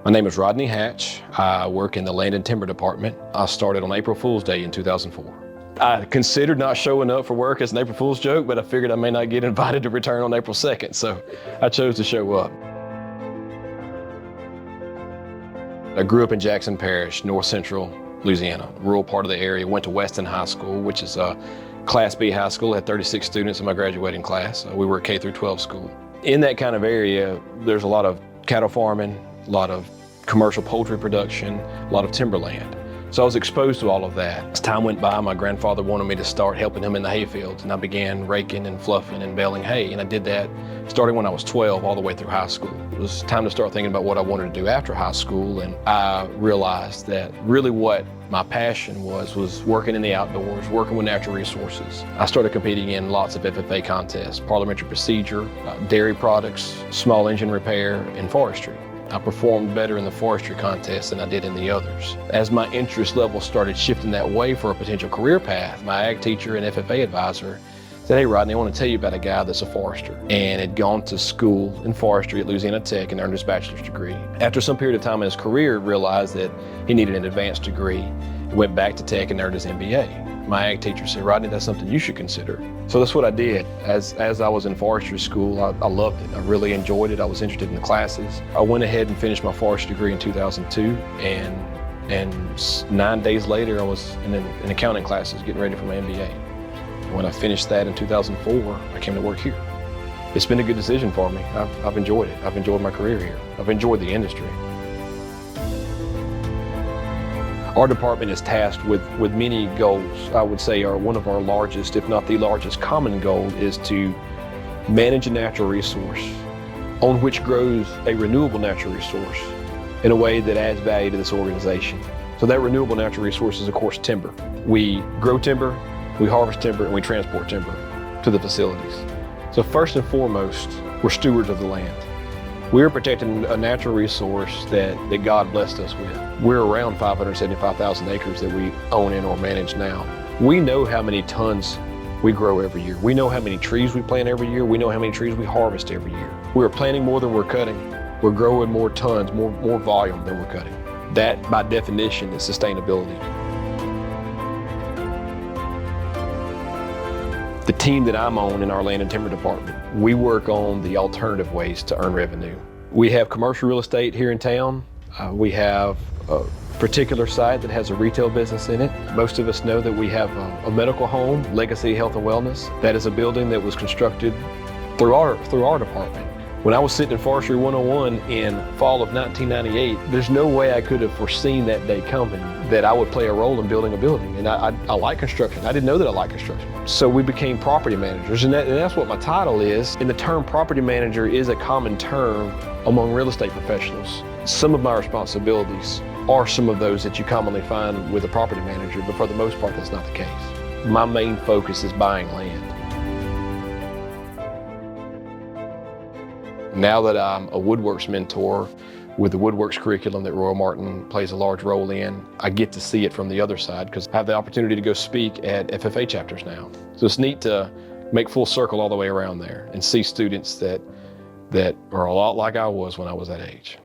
My name is Rodney Hatch. I work in the Land and Timber Department. I started on April Fool's Day in 2004. I considered not showing up for work as an April Fool's joke, but I figured I may not get invited to return on April 2nd, so I chose to show up. I grew up in Jackson Parish, north central Louisiana, rural part of the area. Went to Weston High School, which is a Class B high school. Had 36 students in my graduating class. We were a K through 12 school. In that kind of area, there's a lot of cattle farming, a lot of commercial poultry production, a lot of timberland. So I was exposed to all of that. As time went by, my grandfather wanted me to start helping him in the hay fields, and I began raking and fluffing and baling hay, and I did that starting when I was 12 all the way through high school. It was time to start thinking about what I wanted to do after high school, and I realized that really what my passion was working in the outdoors, working with natural resources. I started competing in lots of FFA contests, parliamentary procedure, dairy products, small engine repair, and forestry. I performed better in the forestry contest than I did in the others. As my interest level started shifting that way for a potential career path, my ag teacher and FFA advisor said, "Hey Rodney, I want to tell you about a guy that's a forester," and had gone to school in forestry at Louisiana Tech and earned his bachelor's degree. After some period of time in his career, realized that he needed an advanced degree, went back to Tech and earned his MBA. My ag teacher said, "Rodney, that's something you should consider." So that's what I did. As I was in forestry school, I loved it. I really enjoyed it. I was interested in the classes. I went ahead and finished my forestry degree in 2002, and 9 days later, I was in accounting classes getting ready for my MBA. When I finished that in 2004, I came to work here. It's been a good decision for me. I've enjoyed it. I've enjoyed my career here. I've enjoyed the industry. Our department is tasked with many goals. I would say one of our largest, if not the largest common goal, is to manage a natural resource on which grows a renewable natural resource in a way that adds value to this organization. So that renewable natural resource is, of course, timber. We grow timber, we harvest timber, and we transport timber to the facilities. So first and foremost, we're stewards of the land. We're protecting a natural resource that God blessed us with. We're around 575,000 acres that we own and or manage now. We know how many tons we grow every year. We know how many trees we plant every year. We know how many trees we harvest every year. We're planting more than we're cutting. We're growing more tons, more volume than we're cutting. That, by definition, is sustainability. The team that I'm on in our land and timber department, we work on the alternative ways to earn revenue. We have commercial real estate here in town. We have a particular site that has a retail business in it. Most of us know that we have a medical home, Legacy Health and Wellness. That is a building that was constructed through our department. When I was sitting in Forestry 101 in fall of 1998, there's no way I could have foreseen that day coming that I would play a role in building a building. And I like construction. I didn't know that I liked construction. So we became property managers, and that's what my title is. And the term property manager is a common term among real estate professionals. Some of my responsibilities are some of those that you commonly find with a property manager, but for the most part, that's not the case. My main focus is buying land. Now that I'm a woodworks mentor with the woodworks curriculum that RoyOMartin plays a large role in, I get to see it from the other side because I have the opportunity to go speak at FFA chapters now. So it's neat to make full circle all the way around there and see students that are a lot like I was when I was that age.